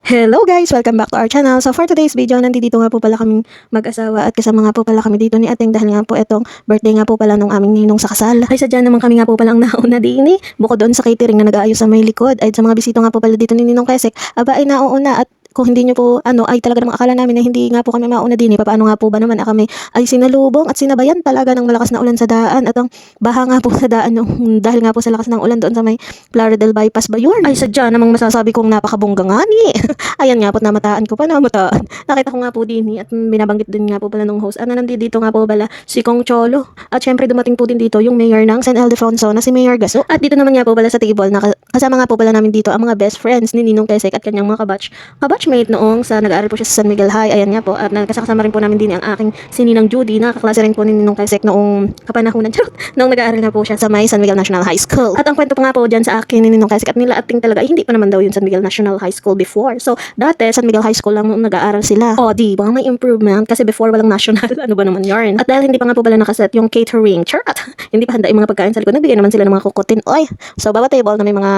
Hello guys! Welcome back to our channel. So for today's video, nandito nga po pala kaming mag-asawa at kasama nga po pala kami dito ni Ating dahil nga po etong birthday nga po pala nung aming ninong sa kasal. Ay sadya naman kami nga po palang nauna din bukod doon sa catering na nag-aayos sa may likod ay sa mga bisito nga po pala dito ni Ninong Kesek. Aba ay nauuna at kung hindi nyo po ay talaga namang akala namin na hindi nga po kami mauna din paano nga po ba naman kami ay sinalubong at sinabayan talaga ng malakas na ulan sa daan at ang baha nga po sa daan dahil nga po sa lakas ng ulan doon sa may Plaridel Bypass ba yun? Ay sadya namang masasabi kong napakabongga nga ni. Ayan nga po namataan ko pa namataan. Nakita ko nga po din at binabanggit din nga po pala ng host. Nandito nga po pala si Kong Cholo at syempre dumating po din dito yung mayor ng San Ildefonso na si Mayor Gaso. At dito naman nga po pala sa table kasama nga po pala namin dito ang mga best friends ni Ninong Kesek at kanyang mga kabatchmate noong sa nag-aaral po siya sa San Miguel High. Ayan nga po at kasama rin po namin din ang aking sininang Judy na kaklase rin po ni Ninong Kesek noong kapanahunan noong nag-aaral nga po siya sa may San Miguel National High School. At ang kwento pa nga po dyan sa akin ni Ninong Kesek at nila ating talaga ay hindi pa naman daw yung San Miguel National High School before. So dati San Miguel High School lang noong nag-aaral sila. O di ba may improvement kasi before walang national. Ano ba naman yarn? At dahil hindi pa nga po pala nakaset yung catering charot, hindi pa handa yung mga pagkain sa likod, nagbigay naman sila ng mga kukutin. Oy, so bawat table na may mga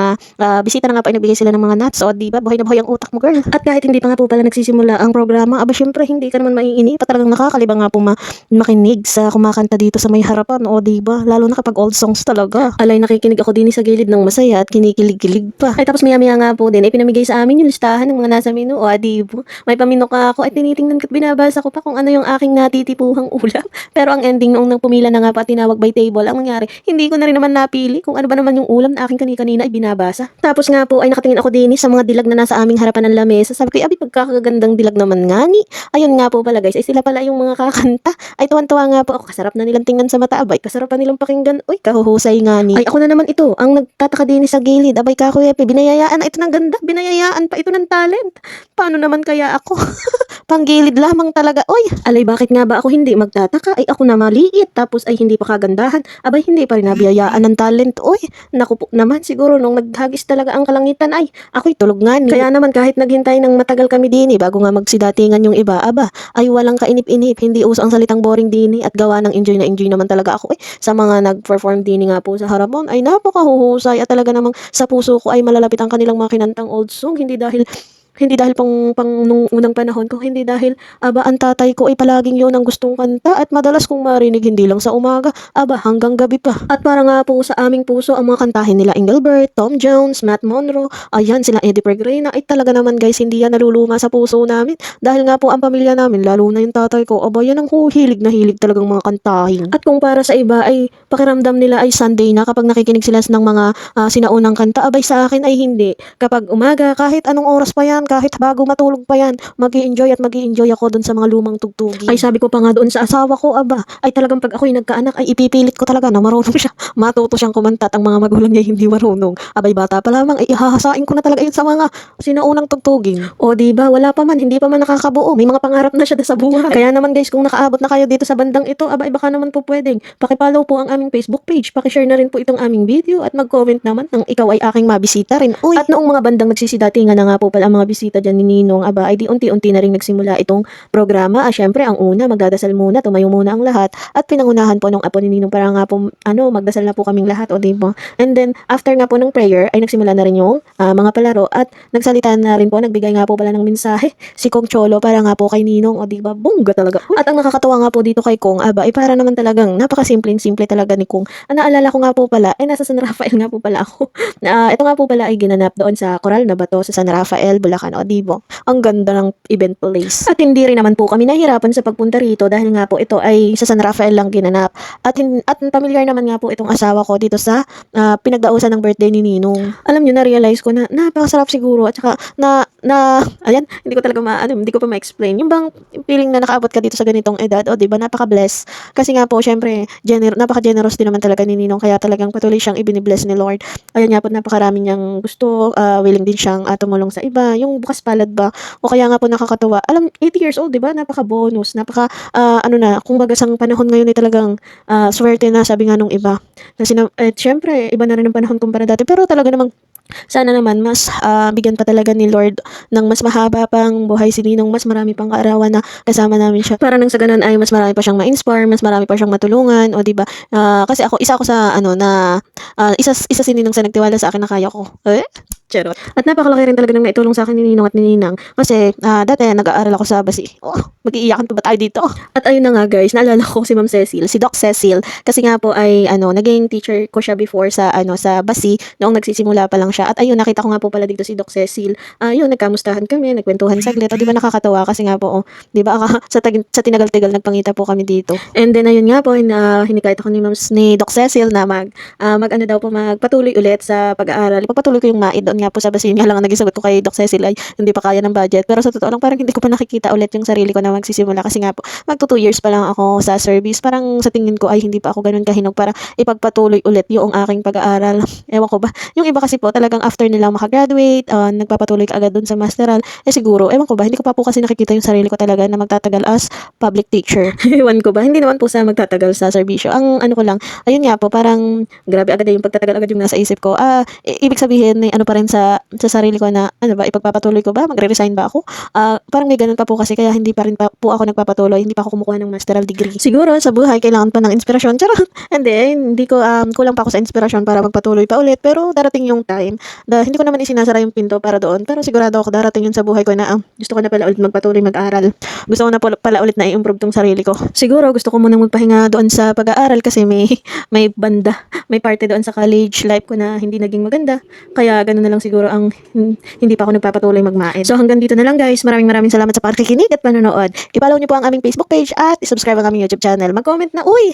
bisita na nga pa nagbigay sila ng mga nuts. O di ba buhay na buhay ang utak mo girl. At kahit hindi pa nga po pala nagsisimula ang programa, aba syempre hindi ka naman maiinip at talagang nakakaliba nga po makinig sa kumakanta dito sa may harapan. O di ba lalo na kapag old songs talaga. Alay nakikinig ako din sa gilid ng masaya at kinikilig-kilig pa. Ay tapos maya-maya nga po din ay pinamigay sa amin yung listahan ng mga nasa menu. O di ba may pamino ka ako ay tinitingnan ko at binabasa ko pa kung ano yung aking natitipuhang ulam. Pero ang ending noong nang pumila na nga pa tinawag by table, ang nangyari hindi ko na rin naman napili kung ano ba naman yung ulam na aking kanina ay binabasa. Tapos nga po ay nakatingin ako din sa mga dilag na nasa aming harapan ng lamesa. Sabi ko abi pagkakagandang dilag naman nga ni. Ayun nga po pala guys ay sila pala yung mga kakanta. Ay tuwan-tuwa nga po ako, kasarap na nilang tingnan sa mata. Abay kasarap pa nilang pakinggan. Uy kahuhusay nga ni. Ay ako na naman ito ang nagtataka din sa gilid. Abay kakuyepe binayayaan ito ng ganda, binayayaan pa ito ng talent. Paano naman kaya ako? Panggilid lamang talaga. Oy, alay bakit nga ba ako hindi magtataka? Ay ako na maliit tapos ay hindi pa kagandahan. Abay hindi pa rin nabiyayaan ng talent. Oy, naku po naman siguro nung naghagis talaga ang kalangitan ay ako'y tulog nga ni. Kaya naman kahit naghintay ng matagal kami dini bago nga magsidatingan yung iba, aba ay walang kainip-inip, hindi uso ang salitang boring dini at gawa ng enjoy na enjoy naman talaga ako sa mga nag-perform dini nga po sa harapan ay napakahuhusay at talaga namang sa puso ko ay malalapit ang kanilang mga kinantang old song hindi dahil pang nung unang panahon ko, hindi dahil aba ang tatay ko ay palaging yun ang gustong kanta at madalas kong marinig hindi lang sa umaga, aba hanggang gabi pa. At para nga po sa aming puso ang mga kantahin nila Engelbert, Tom Jones, Matt Monroe, ayan sila Eddie Peregrina ay talaga naman guys hindi yan naluluma sa puso namin dahil nga po ang pamilya namin lalo na yung tatay ko, aba yan ang hilig na hilig talagang mga kantahin. At kung para sa iba ay pakiramdam nila ay Sunday na kapag nakikinig sila ng mga sinaunang kanta, abay sa akin ay hindi. Kapag umaga kahit anong oras pa yan, kahit bago matulog pa yan, mag-i-enjoy ako dun sa mga lumang tugtugin. Ay sabi ko pa nga doon sa asawa ko, aba, ay talagang pag ako'y nagkaanak ay ipipilit ko talaga na marunong siya. Matuto siyang kumanta at ang mga magulang niya hindi marunong. Abay bata pa lamang ay ihahasain ko na talaga yun sa mga sinaunang tugtugin. O diba, wala pa man, hindi pa man nakakabuo. May mga pangarap na siya sa buhay. Kaya naman guys, kung nakaabot na kayo dito sa bandang ito, aba, baka naman po pwedeng pakipollow po ang aming Facebook page, pakishare na rin po itong aming video at mag-comment naman nang ikaw ay aking mabisita rin. Uy. At noong mga bandang nagsisidatingan na nga po pala ang mga bisita dyan ni Ninong, aba ay di unti-unti na rin nagsimula itong programa. Syempre ang una magdadasal muna, tumayo muna ang lahat at pinangunahan po nung apo ni Ninong para nga po magdasal na po kaming lahat o diba. And then after nga po ng prayer ay nagsimula na rin yung mga palaro at nagsalita na rin po, nagbigay nga po pala ng mensahe si Kong Cholo para nga po kay Ninong o diba, bongga talaga. At ang nakakatawa nga po dito kay Kong, aba ay para naman talagang napakasimple-simple talaga ni Kong. Naalala ko nga po pala ay nasa San Rafael nga po pala ako. Ito nga po pala ay ginanap doon sa Coral na Bato sa San Rafael, Bulacan o diba. Ang ganda ng event place. At hindi rin naman po kami nahirapan sa pagpunta rito dahil nga po ito ay sa San Rafael lang ginanap. At familiar naman nga po itong asawa ko dito sa pinagdausan ng birthday ni Ninong. Alam nyo, na-realize ko na napakasarap siguro at saka ayan, hindi ko talaga hindi ko pa ma-explain. Yung bang feeling na nakaabot ka dito sa ganitong edad, o diba, napaka-bless. Kasi nga po, syempre, napaka-generous din naman talaga ni Ninong kaya talagang patuloy siyang ibinibless ni Lord. Ayan nga po, napakarami niyang gusto, willing din siyang tumulong sa iba. Yung bukas palad ba, o kaya nga po nakakatawa. Alam, 80 years old, diba? Napaka-bonus, kumbaga sang panahon ngayon ay talagang swerte na, sabi nga nung iba. Kasi syempre, iba na rin ang panahon kumpara dati. Pero talaga namang sana naman mas bigyan pa talaga ni Lord ng mas mahaba pang buhay si Ninong, mas marami pang kaarawan na kasama namin siya. Para nang sa ganun ay mas marami pa siyang ma-inspire, mas marami pa siyang matulungan, o diba? Kasi isa ako sa isa si Ninong sa nagtiwala sa akin na kaya ko. Charot. At napakalaki rin talaga ng naitulong sa akin ni Ninong at ni Ninang. Kasi dati nag-aaral ako sa Basi. Oh, mag-iiyakan pa ba tayo dito? At ayun na nga guys, naalala ko si Ma'am Cecil, si Doc Cecil. Kasi nga po ay naging teacher ko siya before sa sa Basi noong nagsisimula pa lang siya. At ayun, nakita ko nga po pala dito si Doc Cecil. Yun, nagkamustahan kami, nagkwentuhan saglit. O di ba nakakatawa kasi nga po, di ba sa tinagal-tigal nagpangita po kami dito. And then ayun nga po, hinikayat ako ni Doc Cecil na magpatuloy ulit sa pag-aaral. Ipagpatuloy ko yung MAID doon nga po sa Basi. Nga lang ang naging sagot ko kay Doc Cecil ay hindi pa kaya ng budget. Pero sa totoo lang parang hindi ko pa nakikita ulit yung sarili ko na magsisimula kasi nga po magto 2 years pa lang ako sa service. Parang sa tingin ko ay hindi pa ako ganun kahinog para ipagpatuloy ulit yung aking pag-aaral. Ewan ko ba. Yung iba kasi po talagang after nila makagraduate, nagpapatuloy ka agad dun sa masteral. Siguro, ewan ko ba, hindi ko pa po kasi nakikita yung sarili ko talaga na magtatagal as public teacher. Ewan ko ba, hindi naman po sa magtatagal sa serbisyo. Ang ano ko lang, ayun nga po, parang grabe agad yung pagtatagal agad yung nasa isip ko. Ibig sabihin, may ano pa rin sa sarili ko na, ano ba, ipagpapatuloy ko ba? Magre-resign ba ako? Parang may ganun pa po kasi kaya hindi pa rin pa po ako nagpapatuloy, hindi pa ako kumukuha ng masteral degree. Siguro sa buhay kailangan pa ng inspirasyon. Charot. Hindi ko kulang pa ako sa inspirasyon para magpatuloy pa ulit, pero darating yung time. Hindi ko naman isinasara yung pinto para doon, pero sigurado ako darating yun sa buhay ko na gusto ko na pala ulit magpatuloy mag-aral. Gusto ko na pala ulit na i-improve tong sarili ko. Siguro gusto ko munang magpahinga doon sa pag-aaral kasi may banda, may parte doon sa college life ko na hindi naging maganda. Kaya ganun na lang siguro ang hindi pa ako nagpapatuloy mag-MAID. So hanggang dito na lang guys. Maraming salamat sa pakikinig at panonood. I-follow niyo po ang aming Facebook page at i-subscribe ang aming YouTube channel. Mag-comment na, uy!